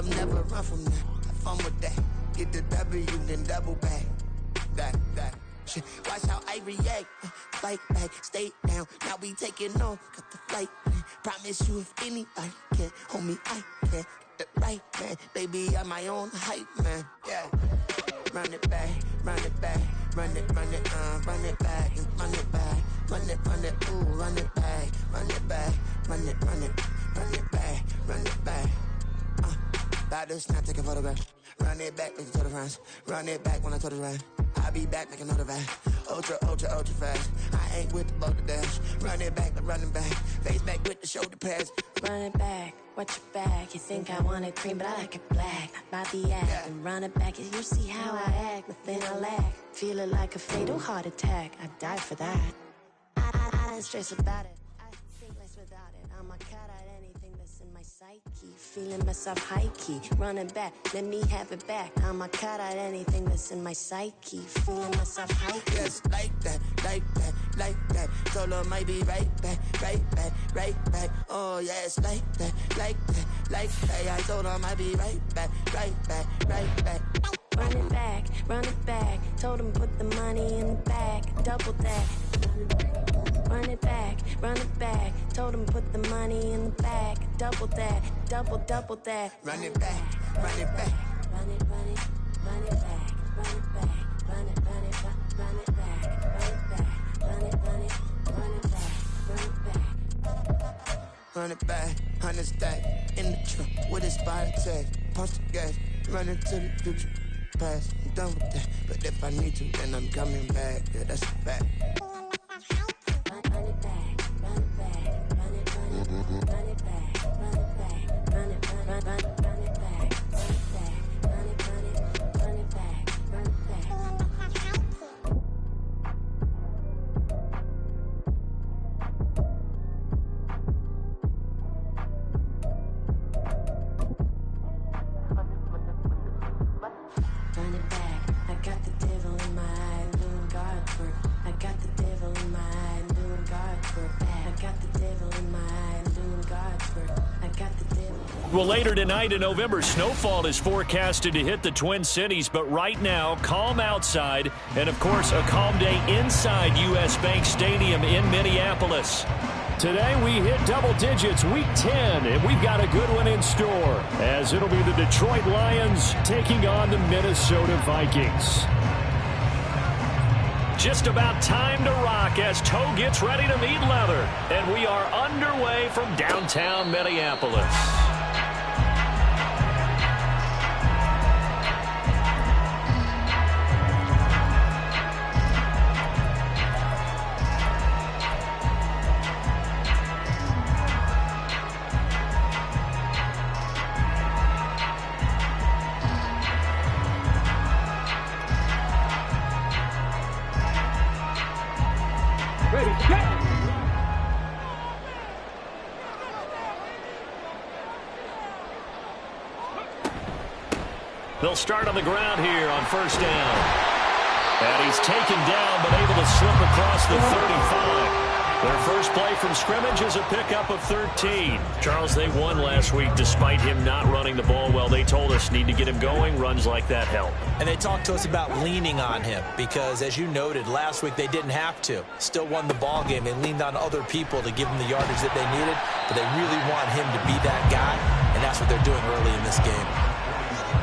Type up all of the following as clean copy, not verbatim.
them never run from that. Have fun with that. Get the W, then double back. That. Shit, watch how I react. Fight back, stay down. Now we taking off, got the flight. Promise you if anybody can, homie, I can. Get the right man, baby, I'm my own hype man. Yeah. Run it back, run it back, run it back, run it back, run it, ooh, run it back, run it back, run it back, run it back. About to snap, take a photograph. Run it back, make it to the runs. Run it back when I told the run. I'll be back, make another ride. Ultra fast. I ain't with the boat to dash. Run it back, but running back. Face back with the shoulder pads. Run it back, watch your back. You think I want it cream, but I like it black. Body act Yeah. and run it back. You see how I act, nothing I lack. Feeling like a fatal heart attack. I'd die for that. I don't stress about it. I think less without it. I'm a cat at anything that's in my psyche. Feeling myself high key. Running back, let me have it back. I'm a cat at anything that's in my psyche. Feeling myself high key. Yes, like that. Told her might be right back. Oh, yes, like that. I told her might be right back. Run it back. Told him put the money in the bag. Double that. Run it back. Told him put the money in the bag. Double that. Double that. Run it back. Run it back. Run it back. Run it back. Run it back. Run it back. Run it back, 100 stack in the truck with a spot tag. Punch the gas, running to the future past. I'm done with that, but if I need to, then I'm coming back. Yeah, that's a fact. Run it back, run it back, run it back, run it back, run it back, run it back, run it back, run it back, run it back. Run it back. I got the devil in my eye, doing guard work. I got the devil in my eye, doing guard work. I got the devil in my eye, doing guard work. I got the devil. Well, later tonight in November, snowfall is forecasted to hit the Twin Cities, but right now, calm outside, and of course, a calm day inside U.S. Bank Stadium in Minneapolis. Today we hit double digits, week 10, and we've got a good one in store, as it'll be the Detroit Lions taking on the Minnesota Vikings. Just about time to rock as Toe gets ready to meet leather, and we are underway from downtown Minneapolis. They'll start on the ground here on first down. And he's taken down, but able to slip across the 35. Their first play from scrimmage is a pickup of 13. Charles, they won last week despite him not running the ball well. They told us need to get him going. Runs like that help. And they talked to us about leaning on him because, as you noted, last week they didn't have to. Still won the ball game. They leaned on other people to give them the yardage that they needed, but they really want him to be that guy, and that's what they're doing early in this game.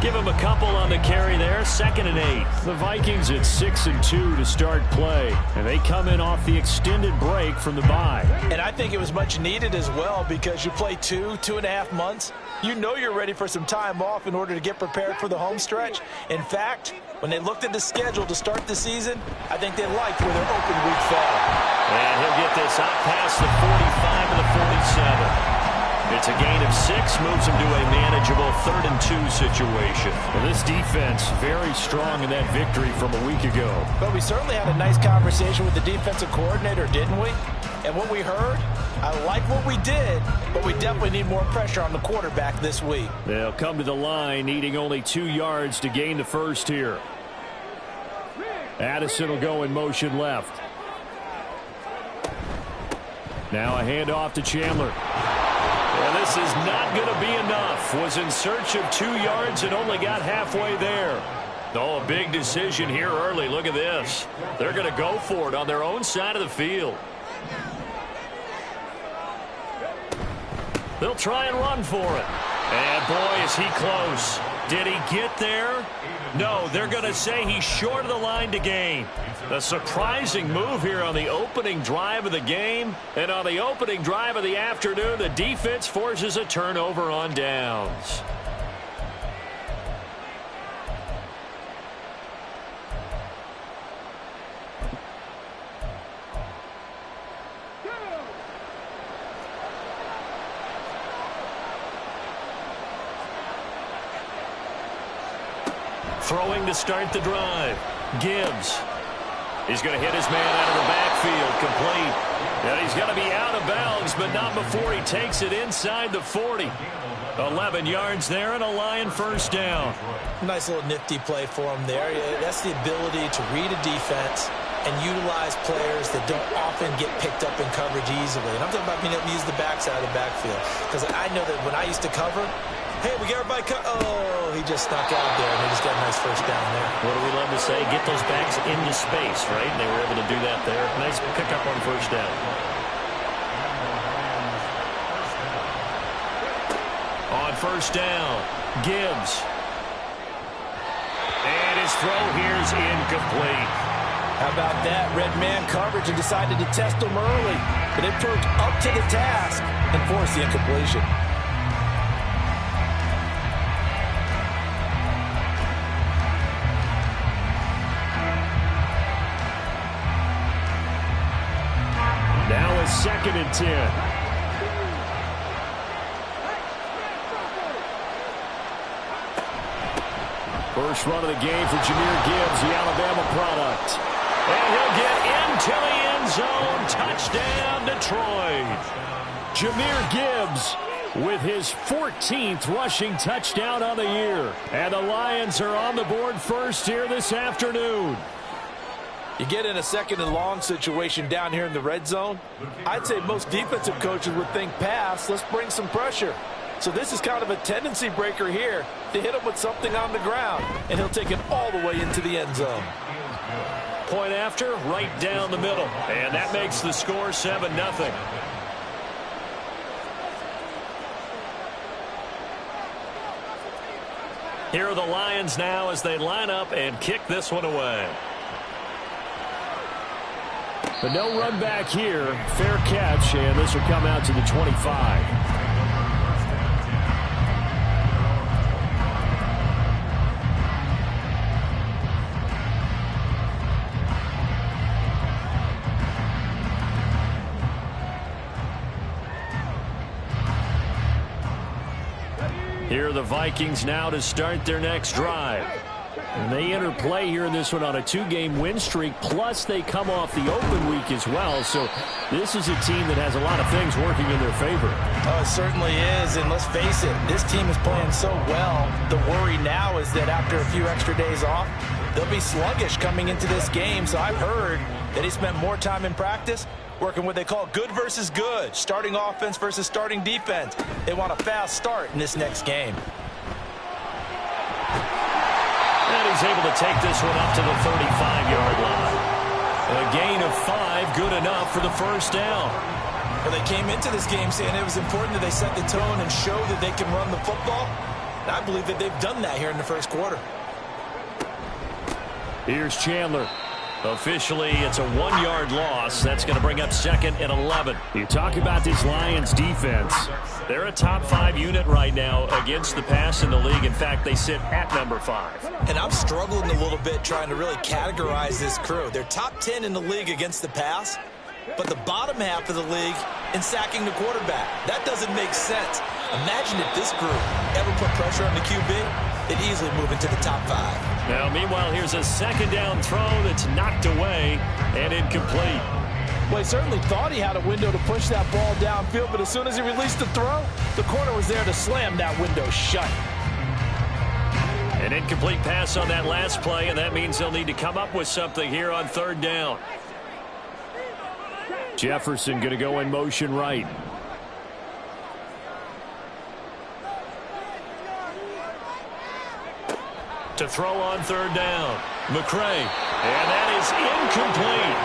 Give him a couple on the carry there. 2nd and 8. The Vikings at 6-2 to start play. And they come in off the extended break from the bye. And I think it was much needed as well because you play 2.5 months. You know you're ready for some time off in order to get prepared for the home stretch. In fact, when they looked at the schedule to start the season, I think they liked where their open week fell. And he'll get this out past the 45 to the 47. It's a gain of 6, moves him to a manageable 3rd and 2 situation. Well, this defense very strong in that victory from a week ago. But we certainly had a nice conversation with the defensive coordinator, didn't we? And what we heard, I like what we did, but we definitely need more pressure on the quarterback this week. They'll come to the line, needing only 2 yards to gain the first here. Addison will go in motion left. Now a handoff to Chandler. And this This is not going to be enough. Was in search of 2 yards and only got halfway there. Oh, a big decision here early. Look at this. They're going to go for it on their own side of the field. They'll try and run for it. And boy, is he close. Did he get there? No, they're going to say he's short of the line to gain. A surprising move here on the opening drive of the game. And on the opening drive of the afternoon, the defense forces a turnover on downs. Throwing to start the drive. Gibbs. He's going to hit his man out of the backfield. Complete. And he's going to be out of bounds, but not before he takes it inside the 40. 11 yards there and a Lion first down. Nice little nifty play for him there. That's the ability to read a defense and utilize players that don't often get picked up in coverage easily. And I'm talking about being able to use the backside of the backfield. Because I know that when I used to cover, hey, we got everybody cut. Oh, he just snuck out there, and he just got a nice first down there. What do we love to say? Get those backs into space, right? And they were able to do that there. Nice pickup on first down. On first down, Gibbs. And his throw here is incomplete. How about that? Red man coverage and decided to test him early. But it proved up to the task and forced the incompletion. Now it's 2nd and 10. First run of the game for Jahmyr Gibbs, the Alabama product. And he'll get into the end zone. Touchdown, Detroit. Jahmyr Gibbs with his 14th rushing touchdown on the year. And the Lions are on the board first here this afternoon. You get in a 2nd and long situation down here in the red zone. I'd say most defensive coaches would think pass. Let's bring some pressure. So this is kind of a tendency breaker here to hit him with something on the ground. And he'll take it all the way into the end zone. Point after, right down the middle. And that makes the score 7-0. Here are the Lions now as they line up and kick this one away. But no run back here. Fair catch, and this will come out to the 25. Here are the Vikings now to start their next drive. And they enter play here in this one on a 2-game win streak, plus they come off the open week as well. So this is a team that has a lot of things working in their favor. Oh, it certainly is, and let's face it, this team is playing so well. The worry now is that after a few extra days off, they'll be sluggish coming into this game. So I've heard that he spent more time in practice working what they call good versus good, starting offense versus starting defense. They want a fast start in this next game. And he's able to take this one up to the 35-yard line. A gain of 5, good enough for the first down. Well, they came into this game saying it was important that they set the tone and show that they can run the football. And I believe that they've done that here in the first quarter. Here's Chandler. Officially, it's a 1-yard loss. That's going to bring up 2nd and 11. You talk about this Lions defense. They're a top 5 unit right now against the pass in the league. In fact, they sit at number 5. And I'm struggling a little bit trying to really categorize this crew. They're top 10 in the league against the pass, but the bottom half of the league in sacking the quarterback. That doesn't make sense. Imagine if this group ever put pressure on the QB, they'd easily move into the top 5. Now, meanwhile, here's a 2nd down throw that's knocked away and incomplete. Well, he certainly thought he had a window to push that ball downfield, but as soon as he released the throw, the corner was there to slam that window shut. An incomplete pass on that last play, and that means they'll need to come up with something here on 3rd down. Jefferson going to go in motion right. To throw on third down. McCray. And that is incomplete.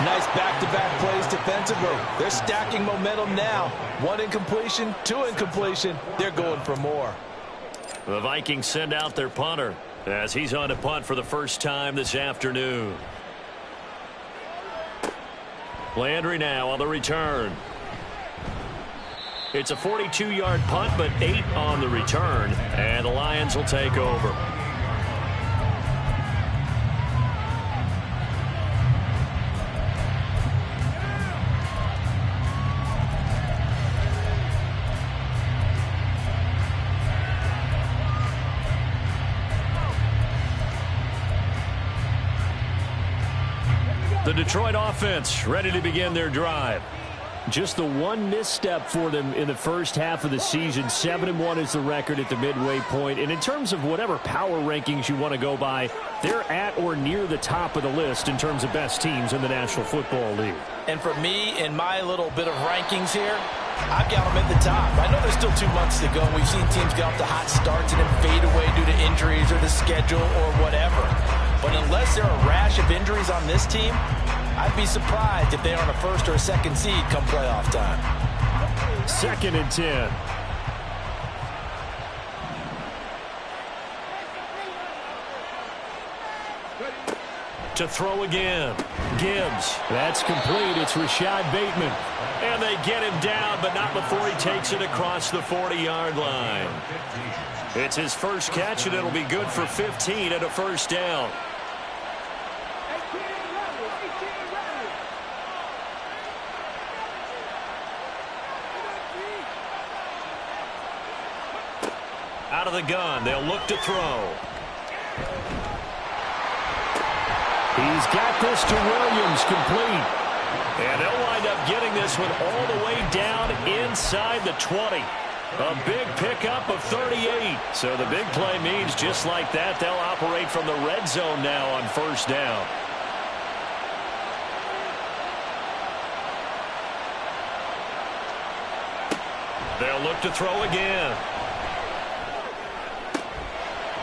Nice back-to-back plays defensively. They're stacking momentum now. 1 incompletion, 2 incompletion. They're going for more. The Vikings send out their punter as he's on to punt for the first time this afternoon. Landry now on the return. It's a 42-yard punt, but 8 on the return, and the Lions will take over. The Detroit offense ready to begin their drive. Just the one misstep for them in the first half of the season. 7-1 is the record at the midway point. And in terms of whatever power rankings you want to go by, they're at or near the top of the list in terms of best teams in the National Football League. And for me, in my little bit of rankings here, I've got them at the top. I know there's still 2 months to go. We've seen teams get off to hot starts and then fade away due to injuries or the schedule or whatever. But unless there are a rash of injuries on this team, I'd be surprised if they are on a first or a second seed come playoff time. 2nd and 10. To throw again. Gibbs. That's complete. It's Rashad Bateman. And they get him down, but not before he takes it across the 40-yard line. It's his first catch, and it'll be good for 15 at a first down. Out of the gun, they'll look to throw. He's got this to Williams, complete. And they'll wind up getting this one all the way down inside the 20. A big pickup of 38. So the big play means just like that, they'll operate from the red zone now on first down. They'll look to throw again.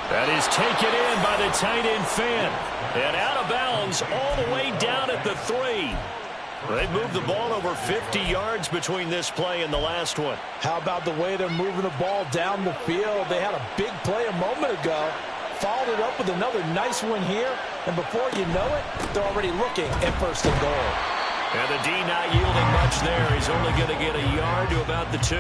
That is taken in by the tight end Fant. And out of bounds all the way down at the 3. They've moved the ball over 50 yards between this play and the last one. How about the way they're moving the ball down the field? They had a big play a moment ago. Followed it up with another nice one here. And before you know it, they're already looking at 1st and goal. And the D not yielding much there. He's only going to get a yard to about the 2.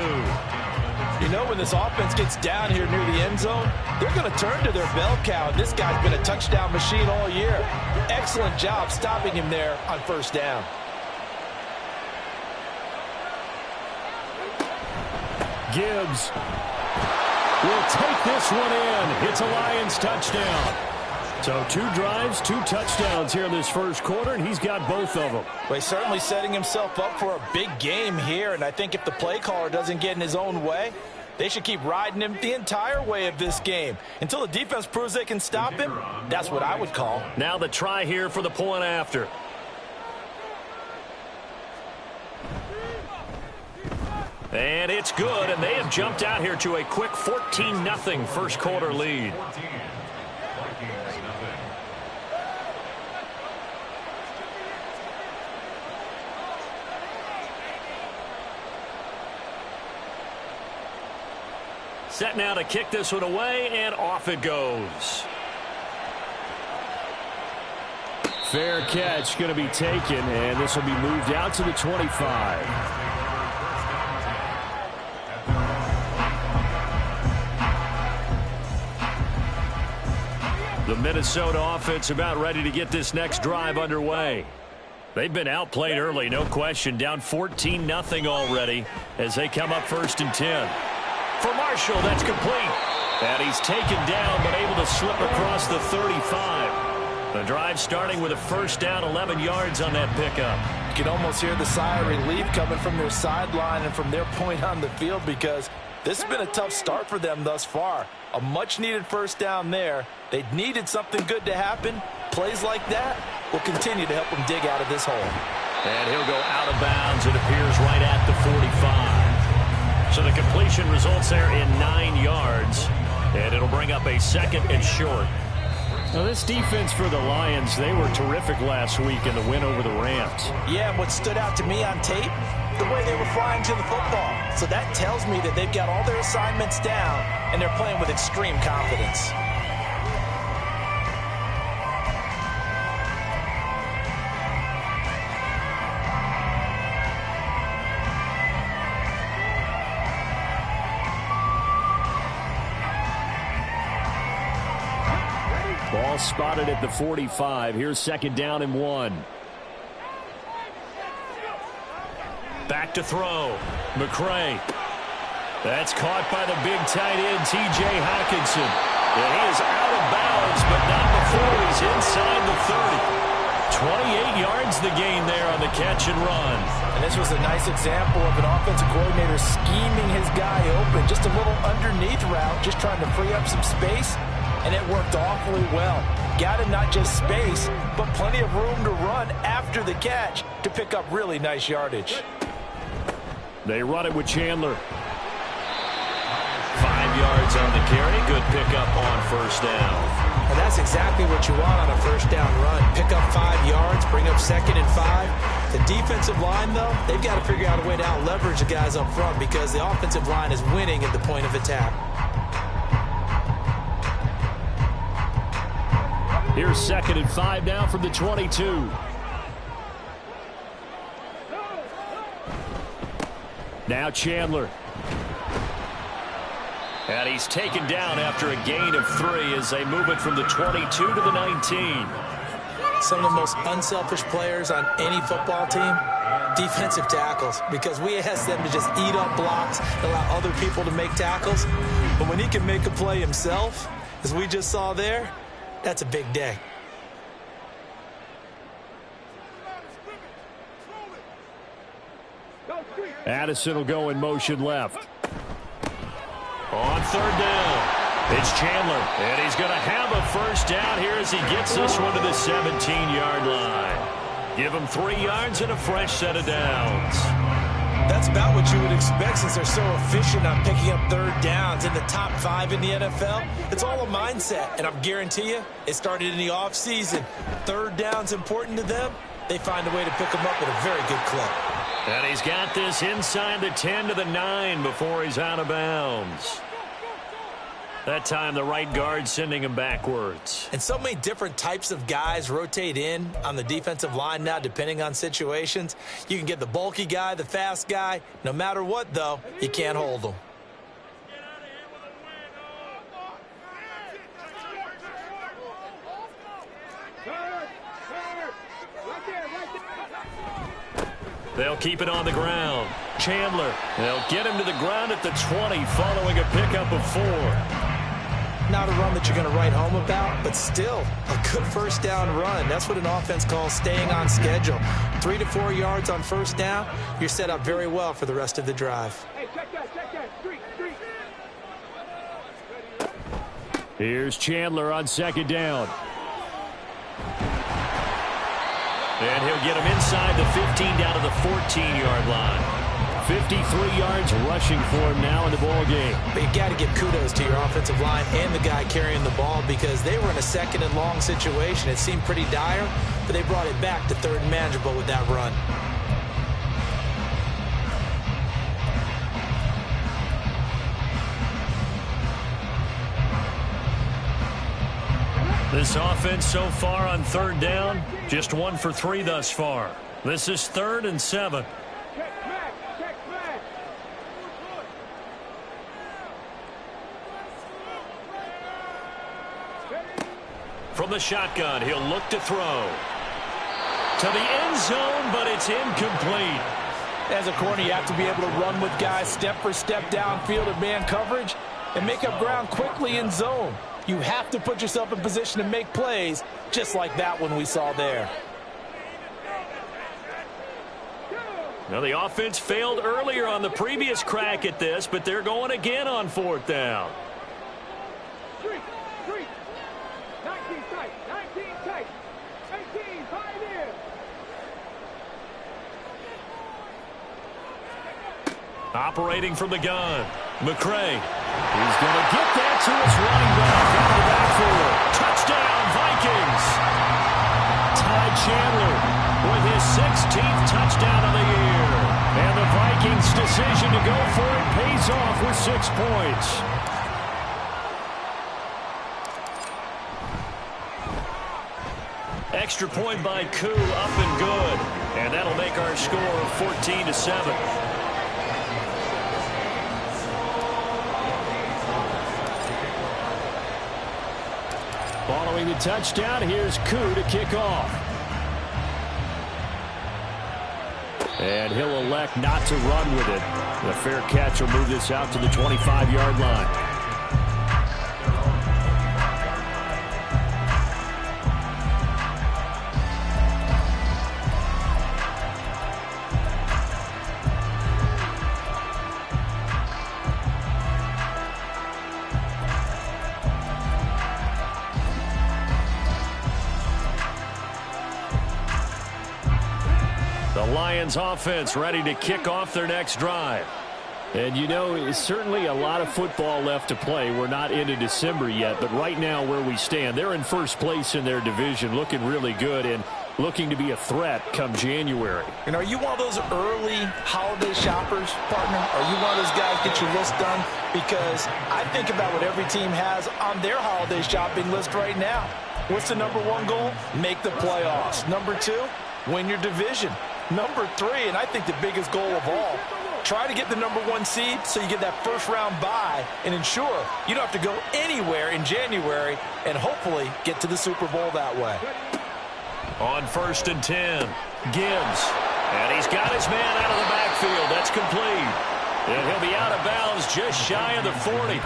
You know, when this offense gets down here near the end zone, they're going to turn to their bell cow. This guy's been a touchdown machine all year. Excellent job stopping him there on first down. Gibbs will take this one in. It's a Lions touchdown. So 2 drives, 2 touchdowns here in this first quarter, and he's got both of them. Well, he's certainly setting himself up for a big game here, and I think if the play caller doesn't get in his own way, they should keep riding him the entire way of this game. Until the defense proves they can stop him, that's what I would call. Now the try here for the point after. And it's good, and they have jumped out here to a quick 14-0 first quarter lead. Set now to kick this one away, and off it goes. Fair catch going to be taken, and this will be moved out to the 25. The Minnesota offense about ready to get this next drive underway. They've been outplayed early, no question. Down 14-0 already as they come up 1st and 10. For Marshall, that's complete. And he's taken down, but able to slip across the 35. The drive starting with a first down, 11 yards on that pickup. You can almost hear the sigh of relief coming from their sideline and from their point on the field because this has been a tough start for them thus far. A much-needed first down there. They needed something good to happen. Plays like that will continue to help them dig out of this hole. And he'll go out of bounds, it appears, right at the 45. So the completion results there in 9 yards. And it'll bring up a 2nd and short. Now, this defense for the Lions, they were terrific last week in the win over the Rams. Yeah, and what stood out to me on tape, the way they were flying to the football. So that tells me that they've got all their assignments down, and they're playing with extreme confidence. Ball spotted at the 45. Here's 2nd down and 1. Back to throw. McCray. That's caught by the big tight end, T.J. Hockenson. And he is out of bounds, but not before he's inside the 30. 28 yards the gain there on the catch and run. And this was a nice example of an offensive coordinator scheming his guy open. Just a little underneath route, just trying to free up some space. And it worked awfully well. Got him not just space, but plenty of room to run after the catch to pick up really nice yardage. They run it with Chandler. 5 yards on the carry. Good pickup on 1st down. And that's exactly what you want on a 1st down run. Pick up 5 yards, bring up 2nd and 5. The defensive line, though, they've got to figure out a way to out-leverage the guys up front because the offensive line is winning at the point of attack. Here's 2nd and 5 now from the 22. Now Chandler. And he's taken down after a gain of 3 as they move it from the 22 to the 19. Some of the most unselfish players on any football team, defensive tackles, because we ask them to just eat up blocks and allow other people to make tackles. But when he can make a play himself, as we just saw there, that's a big day. Addison will go in motion left. On 3rd down, it's Chandler, and he's going to have a 1st down here as he gets this one to the 17-yard line. Give him 3 yards and a fresh set of downs. That's about what you would expect since they're so efficient on picking up 3rd downs in the top 5 in the NFL. It's all a mindset, and I guarantee you it started in the offseason. 3rd down's important to them. They find a way to pick them up at a very good clip. And he's got this inside the 10 to the 9 before he's out of bounds. That time the right guard sending him backwards. And so many different types of guys rotate in on the defensive line now depending on situations. You can get the bulky guy, the fast guy. No matter what, though, you can't hold them. They'll keep it on the ground. Chandler, they'll get him to the ground at the 20 following a pickup of 4. Not a run that you're going to write home about, but still a good 1st down run. That's what an offense calls staying on schedule. 3 to 4 yards on 1st down, you're set up very well for the rest of the drive. Hey, check that. Street. Here's Chandler on 2nd down. And he'll get him inside the 15 down to the 14-yard line. 53 yards rushing for him now in the ball game. But you got to give kudos to your offensive line and the guy carrying the ball because they were in a 2nd and long situation. It seemed pretty dire, but they brought it back to 3rd and manageable with that run. This offense so far on 3rd down, just 1 for 3 thus far. This is 3rd and 7. From the shotgun, he'll look to throw. To the end zone, but it's incomplete. As a corner, you have to be able to run with guys step for step downfield in man coverage and make up ground quickly in zone. You have to put yourself in position to make plays, just like that one we saw there. Now, the offense failed earlier on the previous crack at this, but they're going again on 4th down. 19 tight. 18, 5 in. Operating from the gun, McCray. He's going to get that to his running back out of the backfield. Touchdown, Vikings. Ty Chandler with his 16th touchdown of the year. And the Vikings' decision to go for it pays off with 6 points. Extra point by Koo, up and good. And that'll make our score 14-7. Following the touchdown, here's Koo to kick off. And he'll elect not to run with it. The fair catch will move this out to the 25-yard line. Lions offense ready to kick off their next drive. And you know, it's certainly a lot of football left to play. We're not into December yet, but right now where we stand, they're in first place in their division, looking really good and looking to be a threat come January. And are you one of those early holiday shoppers, partner? Are you one of those guys get your list done? Because I think about what every team has on their holiday shopping list right now. What's the number one goal? Make the playoffs. Number two, win your division. Number three, and I think the biggest goal of all, try to get the number one seed so you get that first round bye and ensure you don't have to go anywhere in January and hopefully get to the Super Bowl that way. On 1st and 10, Gibbs. And he's got his man out of the backfield. That's complete. And he'll be out of bounds just shy of the 40.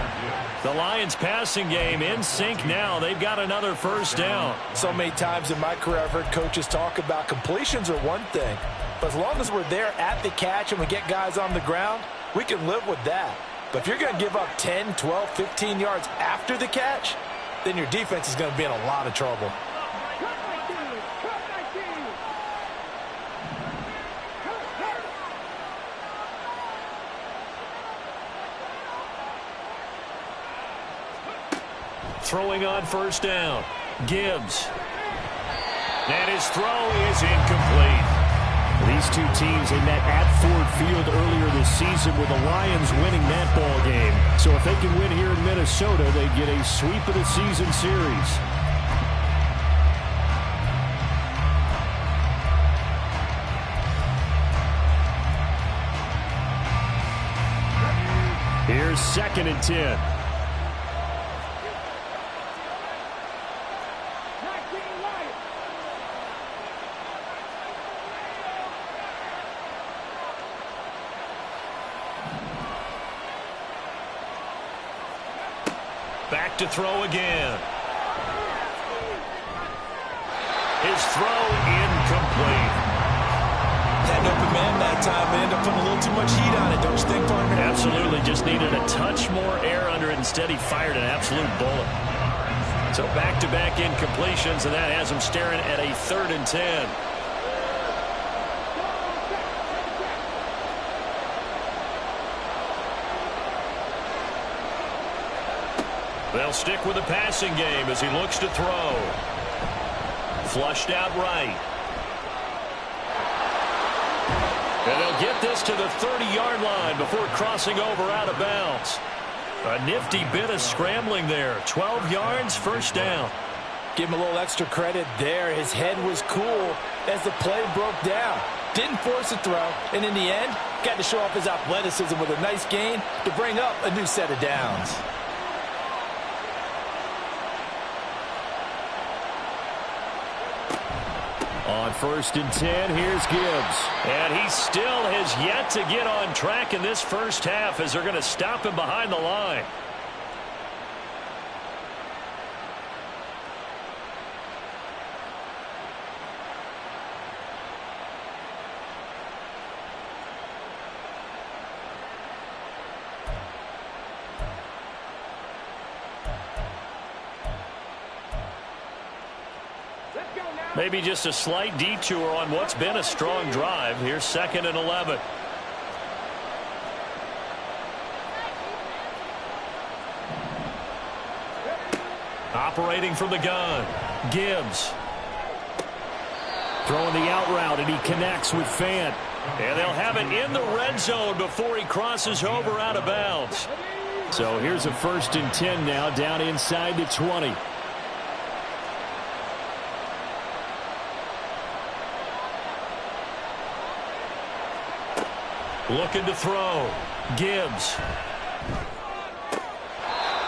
The Lions passing game in sync now. They've got another first down. So many times in my career I've heard coaches talk about completions are one thing. But as long as we're there at the catch and we get guys on the ground, we can live with that. But if you're going to give up 10, 12, 15 yards after the catch, then your defense is going to be in a lot of trouble. Throwing on first down, Gibbs. And his throw is incomplete. These two teams, they met at Ford Field earlier this season with the Lions winning that ball game. So if they can win here in Minnesota, they get a sweep of the season series. Here's 2nd and 10. Back to throw again. His throw incomplete. Had an open man that time, but ended up putting a little too much heat on it, don't you think, partner? Absolutely. Just needed a touch more air under it. Instead, he fired an absolute bullet. So back-to-back incompletions, and that has him staring at a 3rd and 10. They'll stick with the passing game as he looks to throw. Flushed out right. And they'll get this to the 30-yard line before crossing over out of bounds. A nifty bit of scrambling there. 12 yards, first down. Give him a little extra credit there. His head was cool as the play broke down. Didn't force a throw, and in the end, got to show off his athleticism with a nice gain to bring up a new set of downs. On 1st and 10, here's Gibbs. And he still has yet to get on track in this first half as they're going to stop him behind the line. Maybe just a slight detour on what's been a strong drive. Here's 2nd and 11. Operating from the gun, Gibbs. Throwing the out route, and he connects with Fant. And they'll have it in the red zone before he crosses over out of bounds. So here's a 1st and 10 now, down inside the 20. Looking to throw, Gibbs.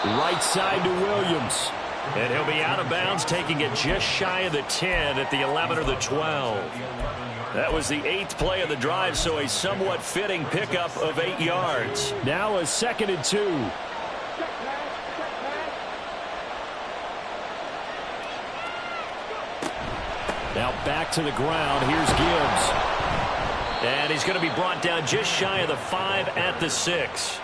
Right side to Williams. And he'll be out of bounds, taking it just shy of the 10 at the 11 or the 12. That was the 8th play of the drive, so a somewhat fitting pickup of 8 yards. Now a 2nd and 2. Now back to the ground. Here's Gibbs. And he's going to be brought down just shy of the 5 at the 6.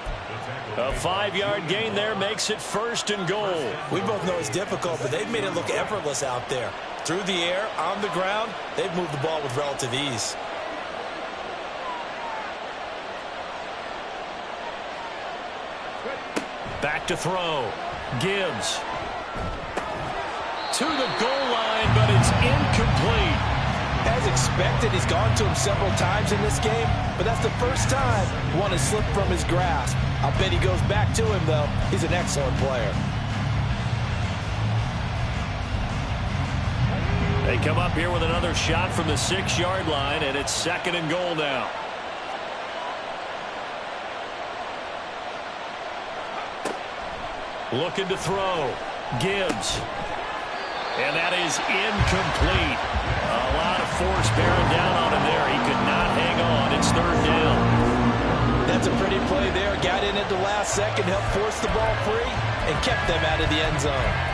A 5-yard gain there makes it 1st and goal. We both know it's difficult, but they've made it look effortless out there. Through the air, on the ground, they've moved the ball with relative ease. Back to throw. Gibbs. To the goal line, but it's incomplete. As expected, he's gone to him several times in this game, but that's the first time one has slipped from his grasp. I'll bet he goes back to him, though. He's an excellent player. They come up here with another shot from the 6-yard line, and it's 2nd and goal now. Looking to throw. Gibbs. And that is incomplete. A lot of force bearing down on him there. He could not hang on. It's 3rd down. That's a pretty play there. Got in at the last second, helped force the ball free, and kept them out of the end zone.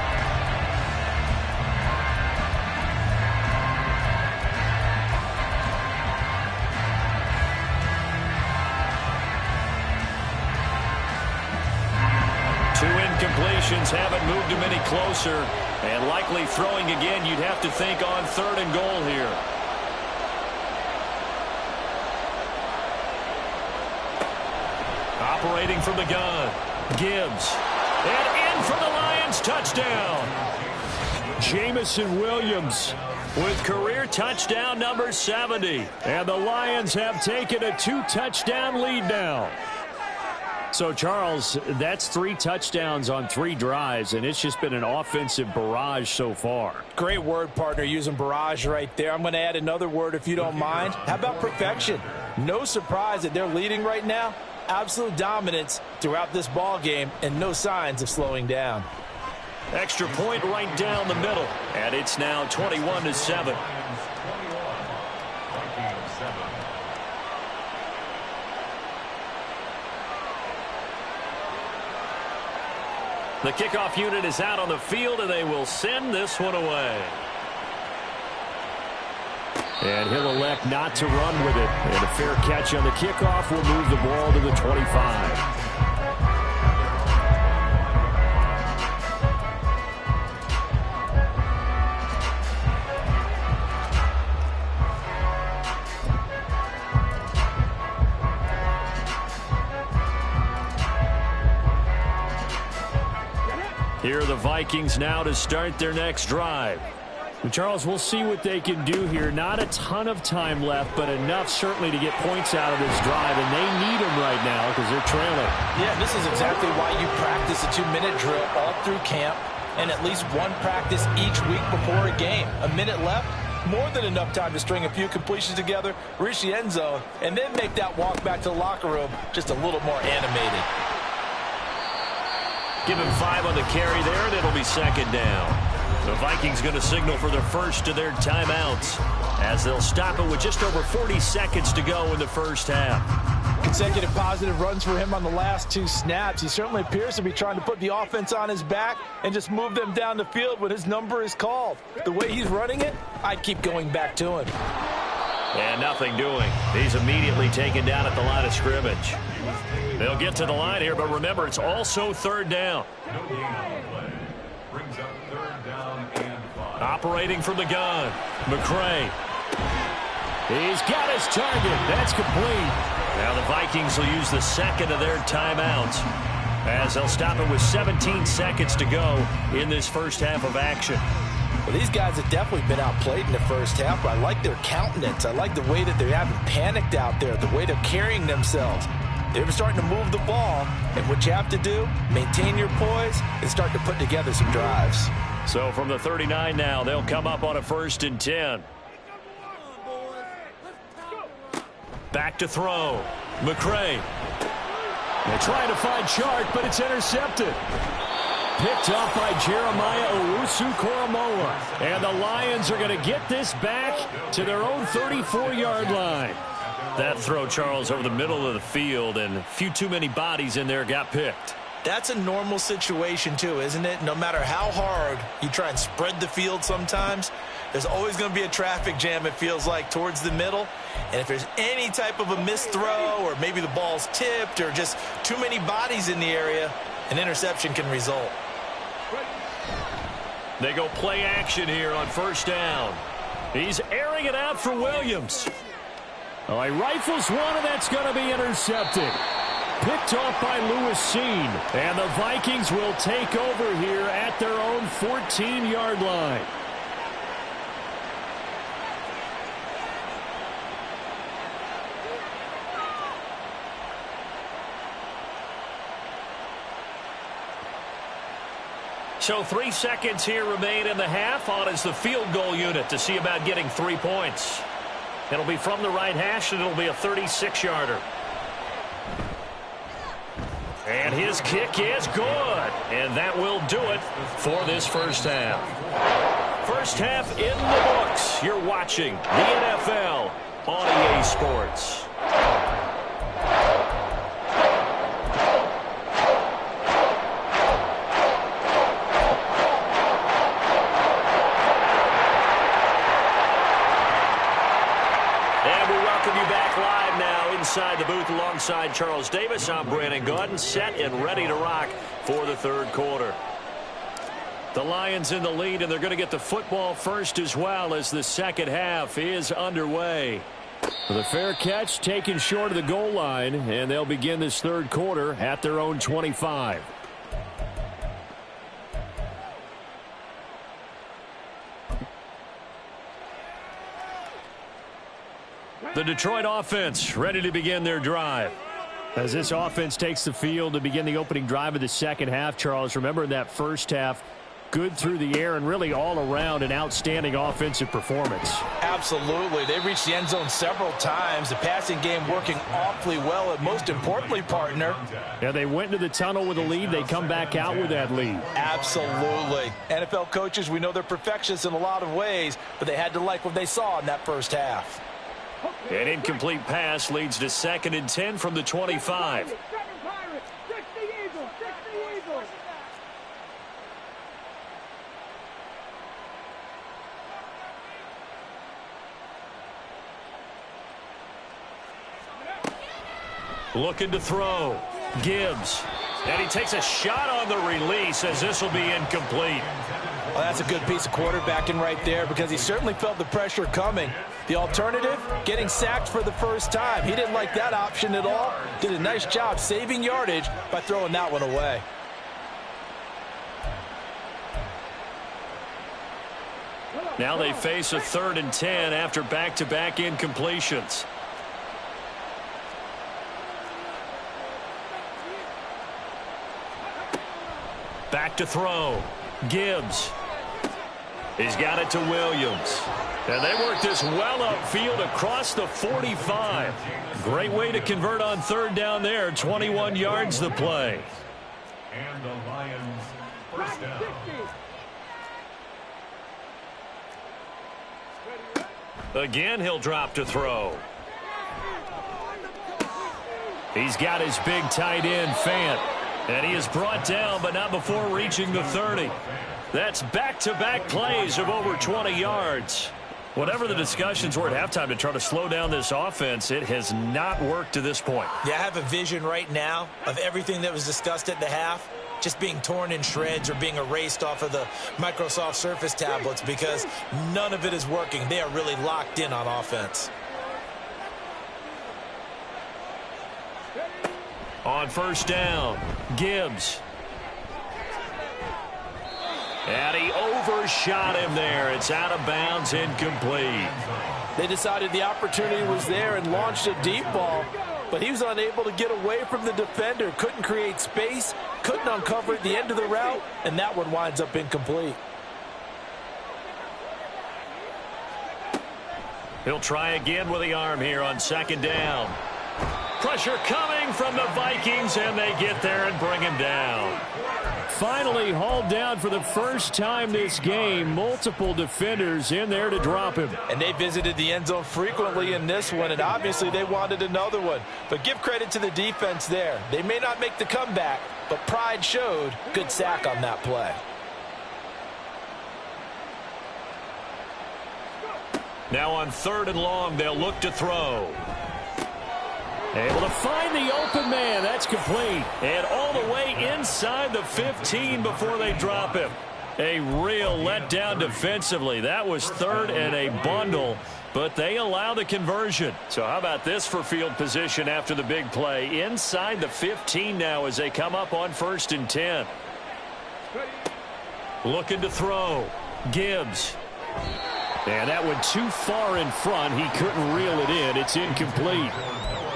Incompletions haven't moved him any closer, and likely throwing again, you'd have to think on 3rd and goal here. Operating from the gun, Gibbs, and in for the Lions, touchdown. Jamison Williams with career touchdown number 70, and the Lions have taken a 2-touchdown lead now. So, Charles, that's 3 touchdowns on 3 drives, and it's just been an offensive barrage so far. Great word, partner, using barrage right there. I'm going to add another word if you don't mind. How about perfection? No surprise that they're leading right now. Absolute dominance throughout this ball game, and no signs of slowing down. Extra point right down the middle, and it's now 21-7. The kickoff unit is out on the field, and they will send this one away. And he'll elect not to run with it. And a fair catch on the kickoff will move the ball to the 25. Here are the Vikings now to start their next drive. Charles, we'll see what they can do here. Not a ton of time left, but enough certainly to get points out of this drive, and they need them right now because they're trailing. Yeah, this is exactly why you practice a 2-minute drill all through camp and at least one practice each week before a game. A minute left, more than enough time to string a few completions together, reach the end zone, and then make that walk back to the locker room just a little more animated. Give him 5 on the carry there, and it'll be 2nd down. The Vikings going to signal for the first of their timeouts as they'll stop it with just over 40 seconds to go in the first half. Consecutive positive runs for him on the last 2 snaps. He certainly appears to be trying to put the offense on his back and just move them down the field when his number is called. The way he's running it, I'd keep going back to him. And nothing doing. He's immediately taken down at the line of scrimmage. They'll get to the line here, but remember, it's also 3rd down. Operating from the gun, McCray. He's got his target. That's complete. Now the Vikings will use the 2nd of their timeouts. as they'll stop it with 17 seconds to go in this first half of action. Well, these guys have definitely been outplayed in the first half, but I like their countenance. I like the way that they haven't panicked out there, the way they're carrying themselves. They're starting to move the ball, and what you have to do, maintain your poise and start to put together some drives. So from the 39 now, they'll come up on a 1st and 10. Back to throw. McCray. They try to find Chark, but it's intercepted. Picked up by Jeremiah Owusu-Koramoah. And the Lions are going to get this back to their own 34-yard line. That throw, Charles, over the middle of the field, and a few too many bodies in there got picked. That's a normal situation, too, isn't it? No matter how hard you try and spread the field sometimes, there's always going to be a traffic jam, it feels like, towards the middle. And if there's any type of a missed throw or maybe the ball's tipped or just too many bodies in the area, an interception can result. They go play action here on 1st down. He's airing it out for Williams. Oh, he rifles one, and that's going to be intercepted. Picked off by Lewis Cine. And the Vikings will take over here at their own 14-yard line. So 3 seconds here remain in the half. On is the field goal unit to see about getting 3 points. It'll be from the right hash, and it'll be a 36-yarder. And his kick is good. And that will do it for this first half. First half in the books. You're watching the NFL on EA Sports. Inside the booth alongside Charles Davis, I'm Brandon Gaudin, set and ready to rock for the third quarter. The Lions in the lead, and they're going to get the football first as well as the second half is underway. The fair catch taken short of the goal line, and they'll begin this third quarter at their own 25. The Detroit offense ready to begin their drive. As this offense takes the field to begin the opening drive of the second half, Charles, remember in that first half, good through the air and really all around an outstanding offensive performance. Absolutely. They reached the end zone several times. The passing game working awfully well, and most importantly, partner. Yeah, they went into the tunnel with a lead. They come back out with that lead. Absolutely. NFL coaches, we know they're perfectionists in a lot of ways, but they had to like what they saw in that first half. An incomplete pass leads to 2nd and 10 from the 25. Looking to throw. Gibbs. And he takes a shot on the release as this will be incomplete. Well, that's a good piece of quarterbacking right there because he certainly felt the pressure coming. The alternative, getting sacked for the first time. He didn't like that option at all. Did a nice job saving yardage by throwing that one away. Now they face a 3rd and 10 after back-to-back incompletions. Back to throw. Gibbs. He's got it to Williams. And they work this well upfield across the 45. Great way to convert on 3rd down there. 21 yards the play. And the Lions first down. Again, he'll drop to throw. He's got his big tight end, Fant. And he is brought down, but not before reaching the 30. That's back-to-back plays of over 20 yards. Whatever the discussions were at halftime to try to slow down this offense, it has not worked to this point. Yeah, I have a vision right now of everything that was discussed at the half just being torn in shreds or being erased off of the Microsoft Surface tablets because none of it is working. They are really locked in on offense. On first down, Gibbs. And he overshot him there. It's out of bounds, incomplete. They decided the opportunity was there and launched a deep ball, but he was unable to get away from the defender. Couldn't create space, couldn't uncover at the end of the route, and that one winds up incomplete. He'll try again with the arm here on second down. Pressure coming from the Vikings, and they get there and bring him down. Finally hauled down for the first time this game. Multiple defenders in there to drop him. And they visited the end zone frequently in this one, and obviously they wanted another one. But give credit to the defense there. They may not make the comeback, but pride showed. Good sack on that play. Now on third and long, they'll look to throw. Able to find the open man. That's complete. And all the way inside the 15 before they drop him. A real letdown defensively. That was third and a bundle, but they allow the conversion. So how about this for field position after the big play? Inside the 15 now as they come up on first and 10. Looking to throw. Gibbs. And that went too far in front. He couldn't reel it in. It's incomplete.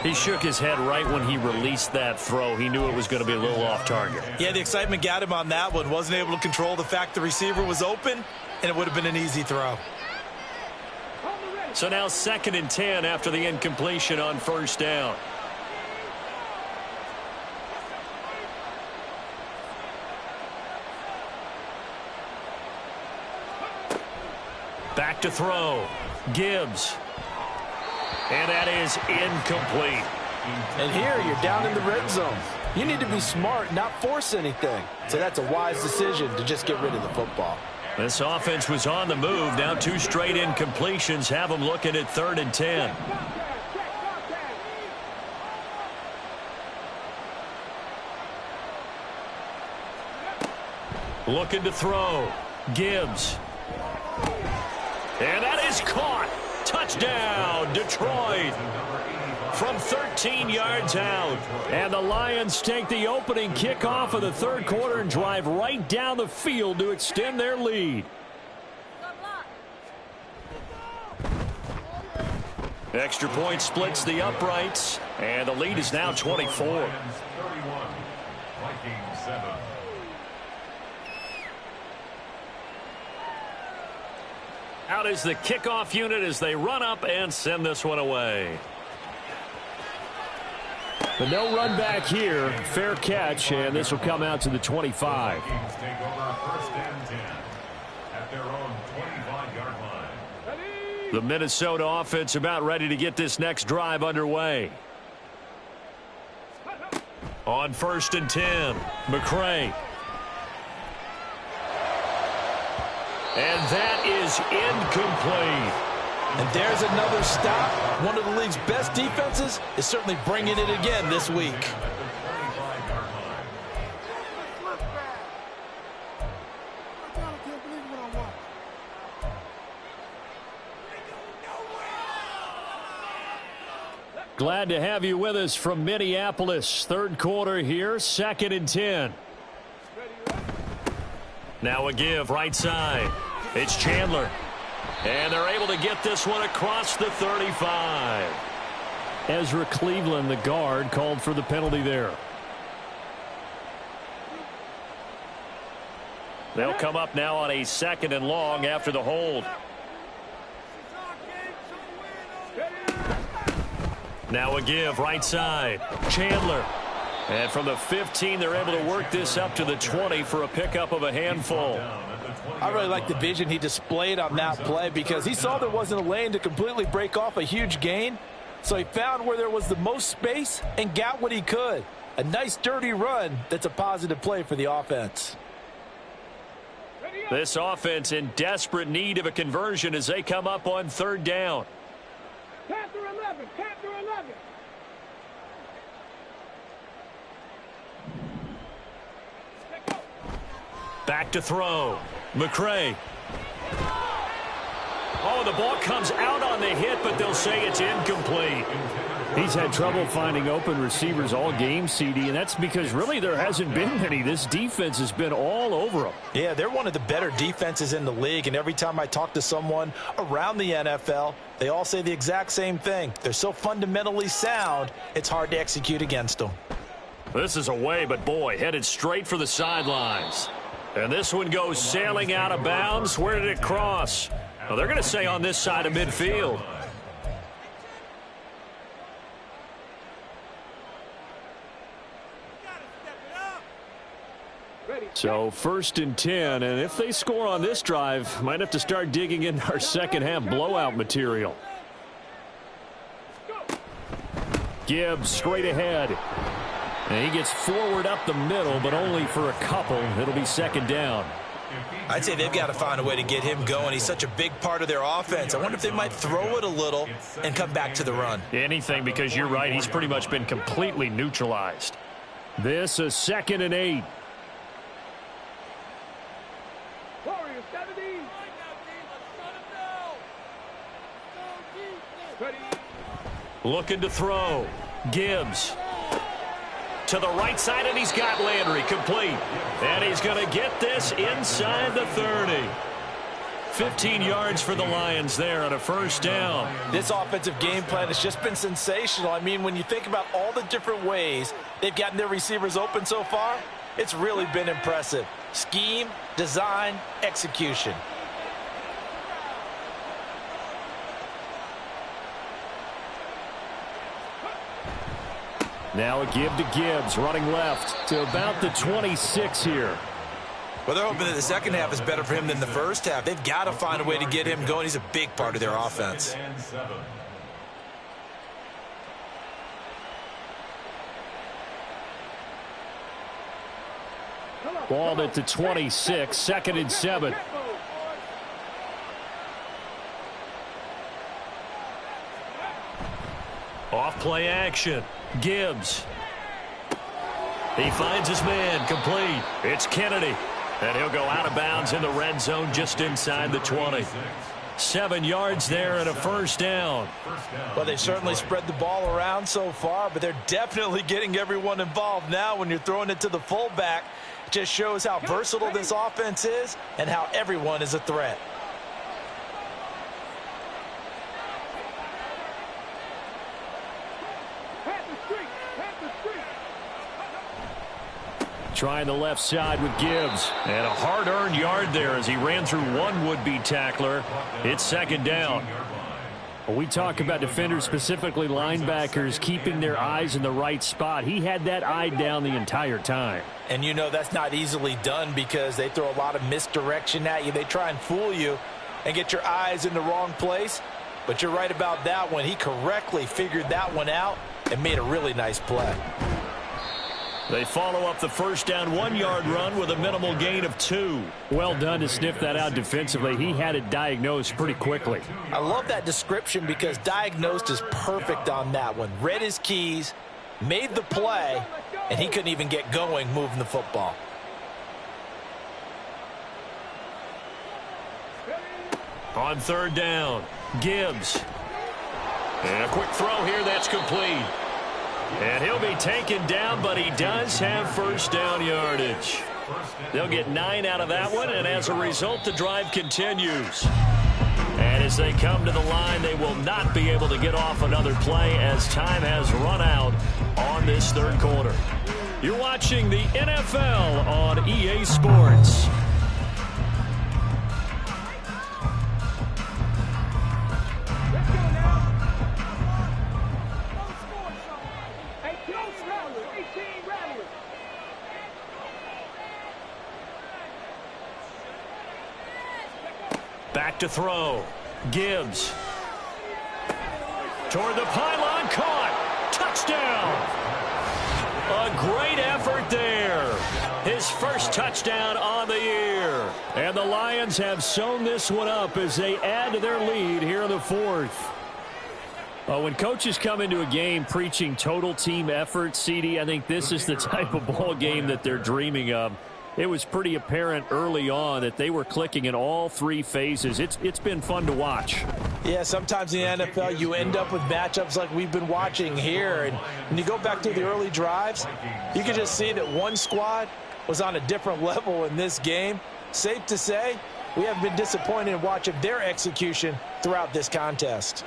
He shook his head right when he released that throw. He knew it was going to be a little off target. Yeah, the excitement got him on that one. Wasn't able to control the fact the receiver was open, and it would have been an easy throw. So now second and 10 after the incompletion on first down. Back to throw. Gibbs. And that is incomplete. And here you're down in the red zone. You need to be smart, not force anything. So that's a wise decision to just get rid of the football. This offense was on the move. Now two straight incompletions have them looking at third and 10. Looking to throw. Gibbs. And that is caught. Touchdown, Detroit. From 13 yards out. And the Lions take the opening kickoff of the third quarter and drive right down the field to extend their lead. Extra point splits the uprights. And the lead is now 24. 31, Vikings 7. Out is the kickoff unit as they run up and send this one away. But no run back here. Fair catch, and this will come out to the 25. Vikings take over first and 10 at their own 25-yard line. The Minnesota offense about ready to get this next drive underway. On first and 10, McCray. And that is incomplete. And there's another stop. One of the league's best defenses is certainly bringing it again this week. Glad to have you with us from Minneapolis. Third quarter here, second and 10. Now a give right side. It's Chandler. And they're able to get this one across the 35. Ezra Cleveland, the guard, called for the penalty there. They'll come up now on a second and long after the hold. Now a give right side. Chandler. And from the 15, they're able to work this up to the 20 for a pickup of a handful. I really like the vision he displayed on that play because he saw there wasn't a lane to completely break off a huge gain. So he found where there was the most space and got what he could. A nice dirty run that's a positive play for the offense. This offense in desperate need of a conversion as they come up on third down. Panther 11, Panther 11. Back to throw. McCray. Oh, the ball comes out on the hit, but they'll say it's incomplete. He's had trouble finding open receivers all game, CD, and that's because really there hasn't been many. This defense has been all over them. Yeah, they're one of the better defenses in the league, and every time I talk to someone around the NFL, they all say the exact same thing. They're so fundamentally sound, it's hard to execute against them. This is away, but boy, headed straight for the sidelines. And this one goes sailing out of bounds. Where did it cross? Well, they're going to say on this side of midfield. So 1st and 10, and if they score on this drive, might have to start digging in our second half blowout material. Gibbs straight ahead. And he gets forward up the middle, but only for a couple. It'll be 2nd down. I'd say they've got to find a way to get him going. He's such a big part of their offense. I wonder if they might throw it a little and come back to the run. Anything, because you're right. He's pretty much been completely neutralized. This is 2nd and 8. Warriors 70. Looking to throw. Gibbs. To the right side, and he's got Landry complete. And he's going to get this inside the 30. 15 yards for the Lions there on a 1st down. This offensive game plan has just been sensational. I mean, when you think about all the different ways they've gotten their receivers open so far, it's really been impressive. Scheme, design, execution. Now a give to Gibbs, running left to about the 26 here. Well, they're hoping that the second half is better for him than the first half. They've got to find a way to get him going. He's a big part of their offense. Ball at the 26, 2nd and 7. Off play action. Gibbs. He finds his man, complete. It's Kennedy. And he'll go out of bounds in the red zone just inside the 20. 7 yards there and a 1st down. Well, they certainly spread the ball around so far, but they're definitely getting everyone involved now when you're throwing it to the fullback. It just shows how versatile this offense is and how everyone is a threat. Trying the left side with Gibbs. And a hard-earned yard there as he ran through one would-be tackler. It's 2nd down. When we talk about defenders, specifically linebackers, keeping their eyes in the right spot, he had that eye down the entire time. And you know that's not easily done because they throw a lot of misdirection at you. They try and fool you and get your eyes in the wrong place. But you're right about that one. He correctly figured that one out and made a really nice play. They follow up the 1st down 1-yard run with a minimal gain of 2. Well done to sniff that out defensively. He had it diagnosed pretty quickly. I love that description because diagnosed is perfect on that one. Read his keys, made the play, and he couldn't even get going moving the football. On 3rd down, Gibbs. And a quick throw here that's complete. And he'll be taken down, but he does have 1st down yardage. They'll get 9 out of that one, and as a result, the drive continues. And as they come to the line, they will not be able to get off another play as time has run out on this 3rd quarter. You're watching the NFL on EA Sports. Back to throw. Gibbs. Toward the pylon. Caught. Touchdown. A great effort there. His 1st touchdown on the year. And the Lions have sewn this one up as they add to their lead here in the 4th. When coaches come into a game preaching total team effort, CD, I think this is the type of ball game that they're dreaming of. it was pretty apparent early on that they were clicking in all three phases. It's been fun to watch. Yeah, sometimes in the NFL you end up with matchups like we've been watching here. And when you go back to the early drives, you can just see that one squad was on a different level in this game. Safe to say, we haven't been disappointed in watching their execution throughout this contest.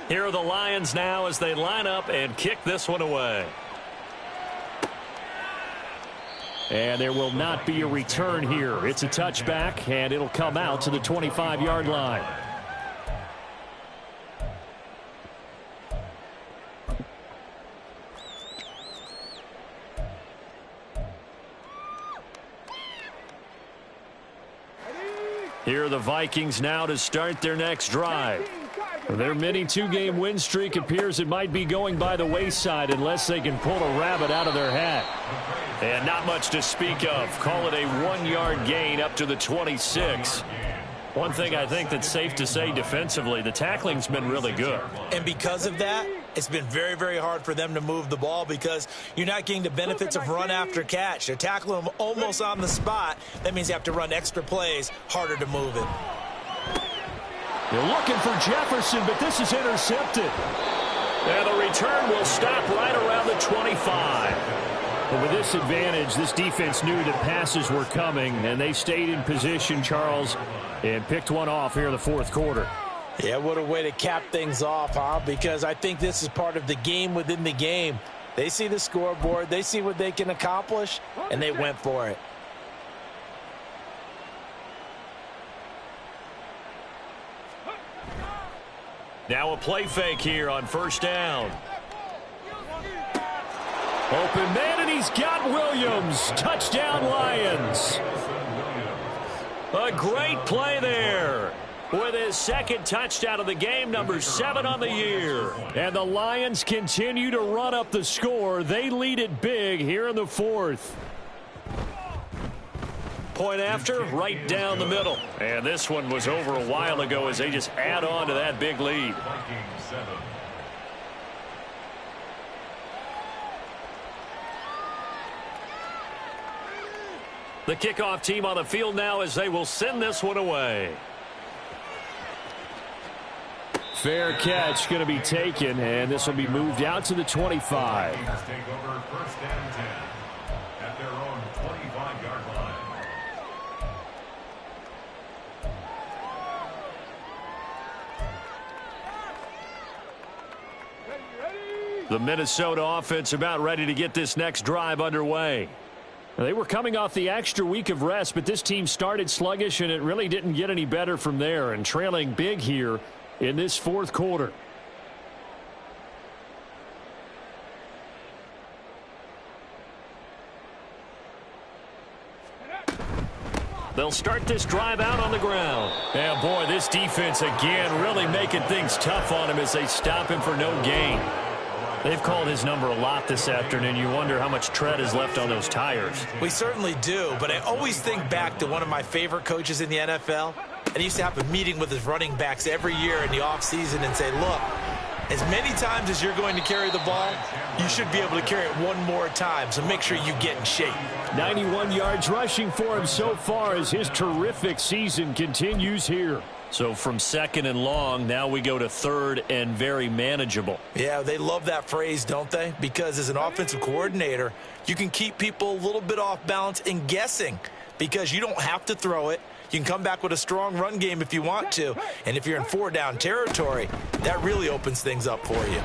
Here are the Lions now as they line up and kick this one away. And there will not be a return here. It's a touchback, and it'll come out to the 25-yard line. Here are the Vikings now to start their next drive. Their mini two-game win streak appears it might be going by the wayside unless they can pull a rabbit out of their hat. And not much to speak of. Call it a 1-yard gain up to the 26. One thing I think that's safe to say defensively, the tackling's been really good. And because of that, it's been very, very hard for them to move the ball because you're not getting the benefits of run after catch. They're tackling them almost on the spot. That means you have to run extra plays, harder to move it. They're looking for Jefferson, but this is intercepted. And the return will stop right around the 25. But with this advantage, this defense knew that passes were coming, and they stayed in position, Charles, and picked one off here in the fourth quarter. Yeah, what a way to cap things off, huh? Because I think this is part of the game within the game. They see the scoreboard, they see what they can accomplish, and they went for it. Now a play fake here on first down. Open man, and he's got Williams. Touchdown, Lions. A great play there. With his second touchdown of the game, number 7 on the year. And the Lions continue to run up the score. They lead it big here in the fourth. Point after, right down the middle. And this one was over a while ago as they just add on to that big lead. The kickoff team on the field now as they will send this one away. Fair catch going to be taken, and this will be moved out to the 25. Take over first and 10 at their own 25-yard line. The Minnesota offense about ready to get this next drive underway. They were coming off the extra week of rest, but this team started sluggish, and it really didn't get any better from there, and trailing big here in this fourth quarter. They'll start this drive out on the ground. And boy, this defense again really making things tough on him as they stop him for no gain. They've called his number a lot this afternoon. You wonder how much tread is left on those tires. We certainly do, but I always think back to one of my favorite coaches in the NFL. And he used to have a meeting with his running backs every year in the offseason and say, look, as many times as you're going to carry the ball, you should be able to carry it one more time, so make sure you get in shape. 91 yards rushing for him so far as his terrific season continues here. So from second and long, now we go to third and very manageable. Yeah, they love that phrase, don't they? Because as an offensive coordinator, you can keep people a little bit off balance and guessing because you don't have to throw it. You can come back with a strong run game if you want to. And if you're in 4-down territory, that really opens things up for you.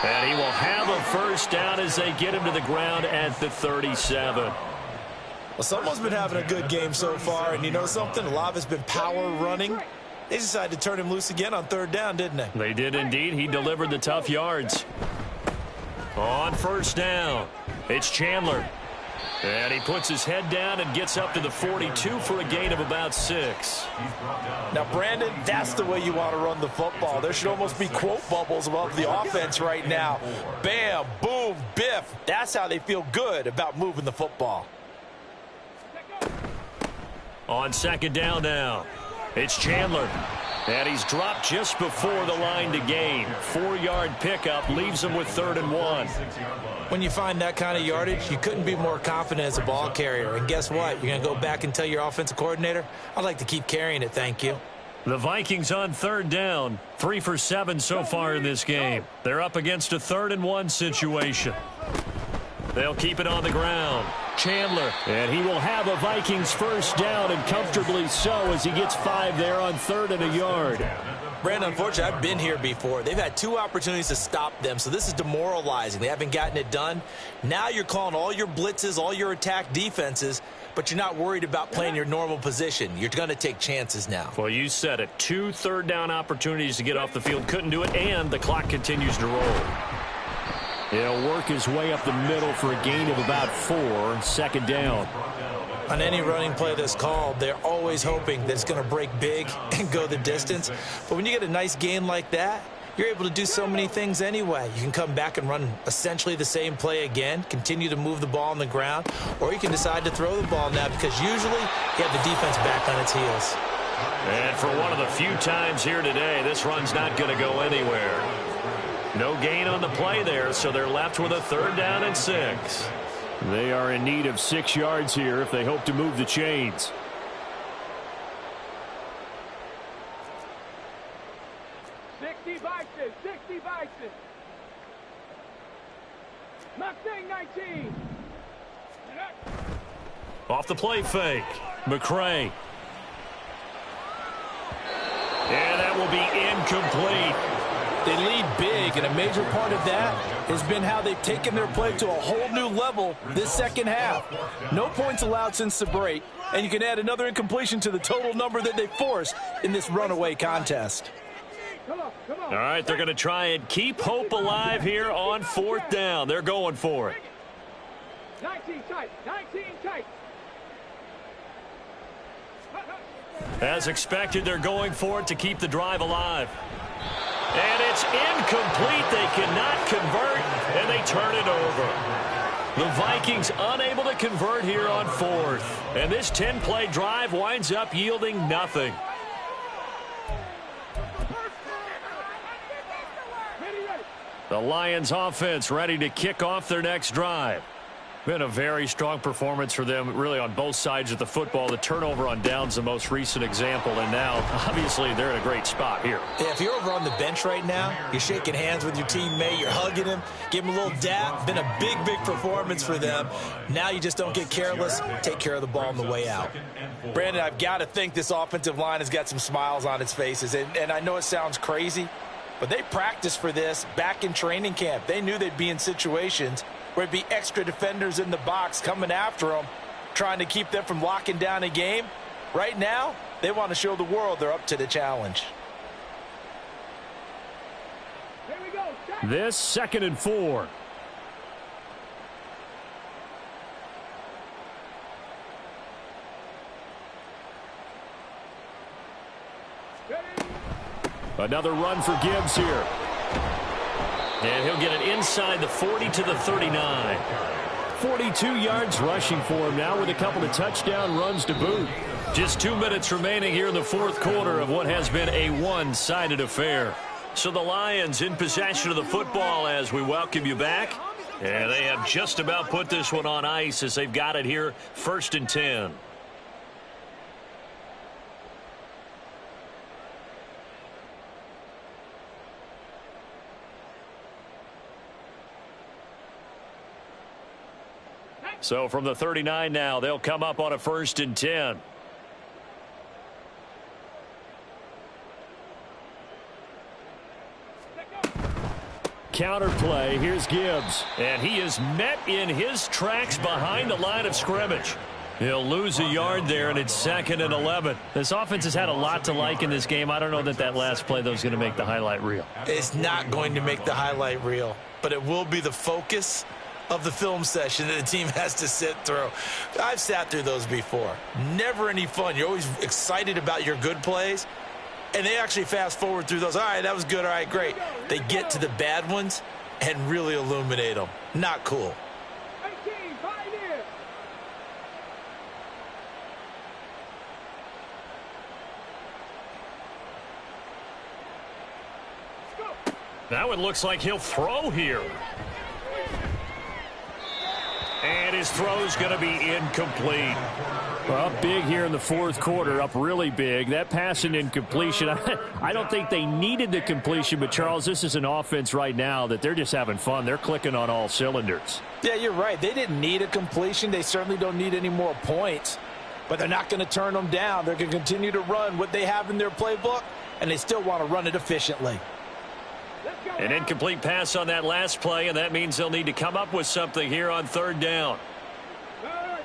And he will have a first down as they get him to the ground at the 37. Well, someone's been having a good game so far, and you know something? A lot of it's been power running. They decided to turn him loose again on third down, didn't they? They did indeed. He delivered the tough yards. On first down, it's Chandler. And he puts his head down and gets up to the 42 for a gain of about 6. Now, Brandon, that's the way you want to run the football. There should almost be quote bubbles above the offense right now. Bam, boom, biff. That's how they feel good about moving the football. On second down now, it's Chandler. And he's dropped just before the line to gain. 4-yard pickup leaves him with 3rd and 1. When you find that kind of yardage, you couldn't be more confident as a ball carrier. And guess what? You're going to go back and tell your offensive coordinator, I'd like to keep carrying it, thank you. The Vikings on 3rd down. 3 for 7 so far in this game. They're up against a 3rd and 1 situation. They'll keep it on the ground. Chandler, and he will have a Vikings first down, and comfortably so as he gets 5 there on 3rd and a yard. Brandon, unfortunately, I've been here before. They've had 2 opportunities to stop them, so this is demoralizing. They haven't gotten it done. Now you're calling all your blitzes, all your attack defenses, but you're not worried about playing your normal position. You're going to take chances now. Well, you said it. 2 third down opportunities to get off the field. Couldn't do it, and the clock continues to roll. He'll work his way up the middle for a gain of about 4. 2nd down. On any running play that's called, they're always hoping that it's going to break big and go the distance. But when you get a nice gain like that, you're able to do so many things anyway. You can come back and run essentially the same play again, continue to move the ball on the ground, or you can decide to throw the ball now because usually you have the defense back on its heels. And for one of the few times here today, this run's not going to go anywhere. No gain on the play there, so they're left with a 3rd down and 6. They are in need of 6 yards here if they hope to move the chains. Mustang 19. Off the play fake. McCray. And that will be incomplete. They lead big, and a major part of that has been how they've taken their play to a whole new level this second half. No points allowed since the break, and you can add another incompletion to the total number that they forced in this runaway contest. All right, they're going to try and keep hope alive here on 4th down. They're going for it. 19 tight, 19 tight. As expected, they're going for it to keep the drive alive. And it's incomplete. They cannot convert, and they turn it over. The Vikings unable to convert here on 4th. And this 10-play drive winds up yielding nothing. The Lions offense ready to kick off their next drive. Been a very strong performance for them, really, on both sides of the football. The turnover on downs, the most recent example, and now, obviously, they're in a great spot here. Yeah, if you're over on the bench right now, you're shaking hands with your teammate, you're hugging him, give him a little dap. Been a big, big performance for them. Now you just don't get careless. Take care of the ball on the way out. Brandon, I've got to think this offensive line has got some smiles on its faces, and I know it sounds crazy, but they practiced for this back in training camp. They knew they'd be in situations where it'd be extra defenders in the box coming after them, trying to keep them from locking down a game. Right now, they want to show the world they're up to the challenge. Here we go. This 2nd and 4. Another run for Gibbs here. And he'll get it inside the 40 to the 39. 42 yards rushing for him now with a couple of touchdown runs to boot. Just 2 minutes remaining here in the 4th quarter of what has been a one-sided affair. So the Lions in possession of the football as we welcome you back. And they have just about put this one on ice as they've got it here 1st and 10. So from the 39 now, they'll come up on a 1st and 10. Counter play. Here's Gibbs. And he is met in his tracks behind the line of scrimmage. He'll lose a yard there, and it's 2nd and 11. This offense has had a lot to like in this game. I don't know that last play, though, is going to make the highlight reel. It's not going to make the highlight reel, but it will be the focus of the film session that the team has to sit through. I've sat through those before. Never any fun. You're always excited about your good plays, and they actually fast forward through those. All right, that was good. All right, great. They get to the bad ones and really illuminate them. Not cool. 18, pioneer. Now it looks like he'll throw here. And his throw's going to be incomplete. Well, up big here in the fourth quarter, up really big. That pass and incompletion, I don't think they needed the completion, but Charles, this is an offense right now that they're just having fun. They're clicking on all cylinders. Yeah, you're right. They didn't need a completion. They certainly don't need any more points, but they're not going to turn them down. They're going to continue to run what they have in their playbook, and they still want to run it efficiently. An incomplete pass on that last play, and that means they'll need to come up with something here on third down. Third.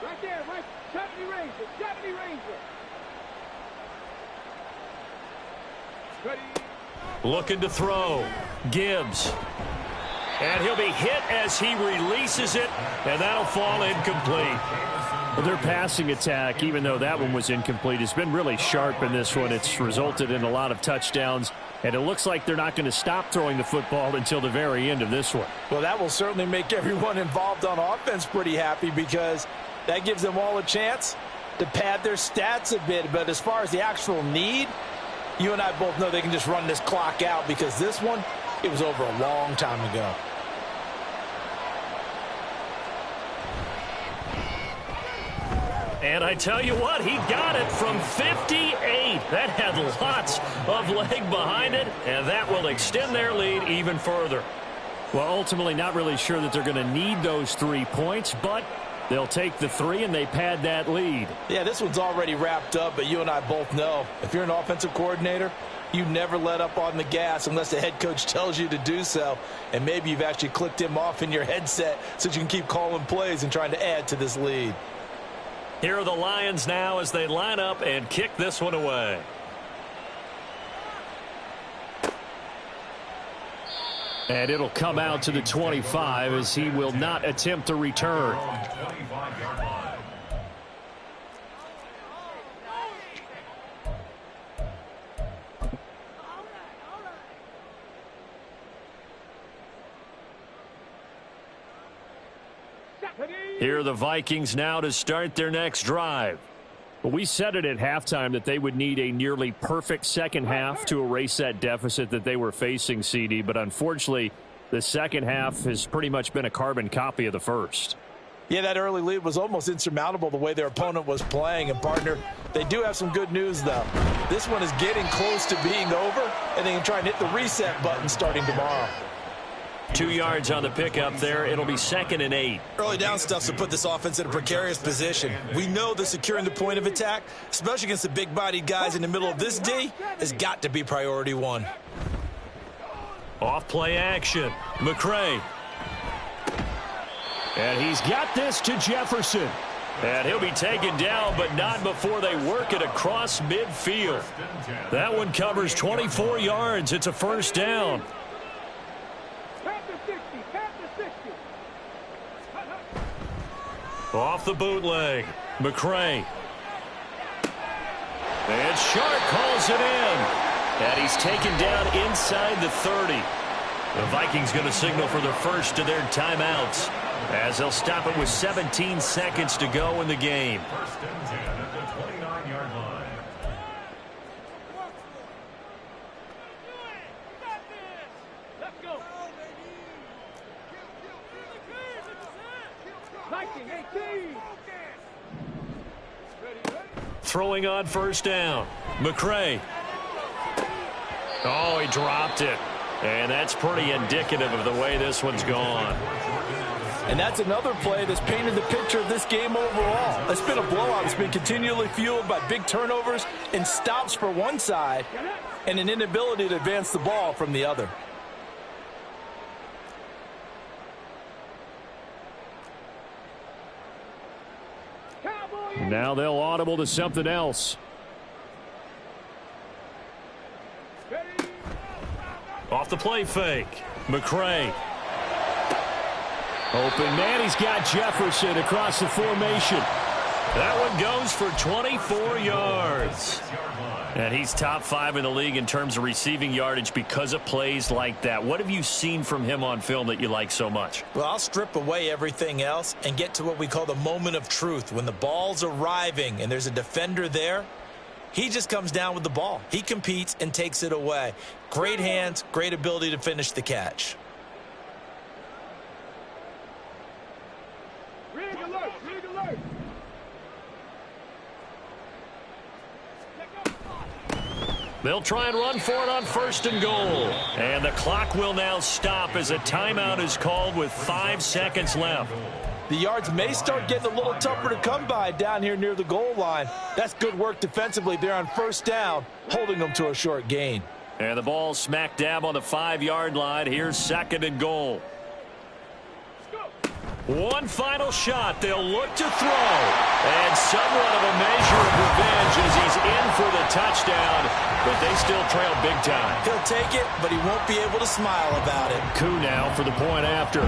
Right there, right. 70 Ranger. Ready. Looking to throw. Gibbs. And he'll be hit as he releases it, and that'll fall incomplete. Well, their passing attack, even though that one was incomplete, has been really sharp in this one. It's resulted in a lot of touchdowns, and it looks like they're not going to stop throwing the football until the very end of this one. Well, that will certainly make everyone involved on offense pretty happy because that gives them all a chance to pad their stats a bit. But as far as the actual need, you and I both know they can just run this clock out because this one, it was over a long time ago. And I tell you what, he got it from 58. That had lots of leg behind it, and that will extend their lead even further. Well, ultimately, not really sure that they're going to need those 3 points, but they'll take the 3 and they pad that lead. Yeah, this one's already wrapped up, but you and I both know if you're an offensive coordinator, you never let up on the gas unless the head coach tells you to do so. And maybe you've actually clicked him off in your headset so you can keep calling plays and trying to add to this lead. Here are the Lions now as they line up and kick this one away. And it'll come out to the 25 as he will not attempt a return. Here are the Vikings now to start their next drive. Well, we said it at halftime that they would need a nearly perfect second half to erase that deficit that they were facing, CD. But unfortunately, the second half has pretty much been a carbon copy of the first. Yeah, that early lead was almost insurmountable the way their opponent was playing. And, partner, they do have some good news, though. This one is getting close to being over, and they can try and hit the reset button starting tomorrow. 2 yards on the pickup there. It'll be 2nd and 8. Early down stuff to put this offense in a precarious position. We know that securing the point of attack, especially against the big-bodied guys in the middle of this D, has got to be priority 1. Off play action. McCray. And he's got this to Jefferson. And he'll be taken down, but not before they work it across midfield. That one covers 24 yards. It's a first down. Off the bootleg. McCray. And Sharp calls it in. And he's taken down inside the 30. The Vikings going to signal for their first of their timeouts as they'll stop it with 17 seconds to go in the game. First and 10 at the 29-yard line. Let's go. 19-18. Throwing on first down. McCray. Oh, he dropped it. And that's pretty indicative of the way this one's gone. And that's another play that's painted the picture of this game overall. It's been a blowout. It's been continually fueled by big turnovers and stops for one side and an inability to advance the ball from the other. Now they'll audible to something else. Off the play fake. McCray. Open man. He's got Jefferson across the formation. That one goes for 24 yards. And he's top 5 in the league in terms of receiving yardage because of plays like that. What have you seen from him on film that you like so much? Well, I'll strip away everything else and get to what we call the moment of truth. When the ball's arriving and there's a defender there, He just comes down with the ball. He competes and takes it away. Great hands, great ability to finish the catch. Rig alert, rig alert. They'll try and run for it on 1st and goal. And the clock will now stop as a timeout is called with 5 seconds left. The yards may start getting a little tougher to come by down here near the goal line. That's good work defensively there on 1st down, holding them to a short gain. And the ball smack dab on the 5-yard line. Here's 2nd and goal. One final shot. They'll look to throw. And somewhat of a measure of revenge as he's in for the touchdown. But they still trail big time. He'll take it, but he won't be able to smile about it. Koo now for the point after.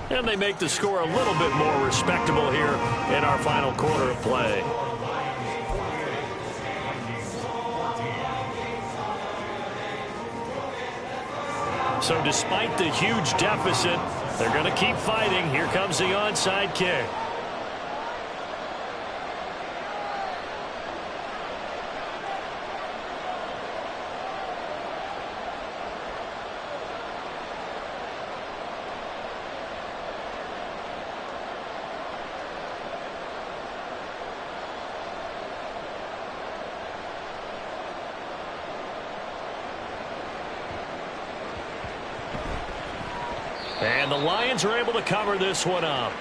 And they make the score a little bit more respectable here in our final quarter of play. So despite the huge deficit, they're going to keep fighting. Here comes the onside kick. And the Lions are able to cover this one up.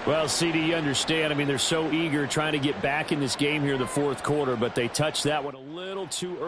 Well, CD, you understand. I mean, they're so eager trying to get back in this game here in the 4th quarter, but they touched that one a little too early.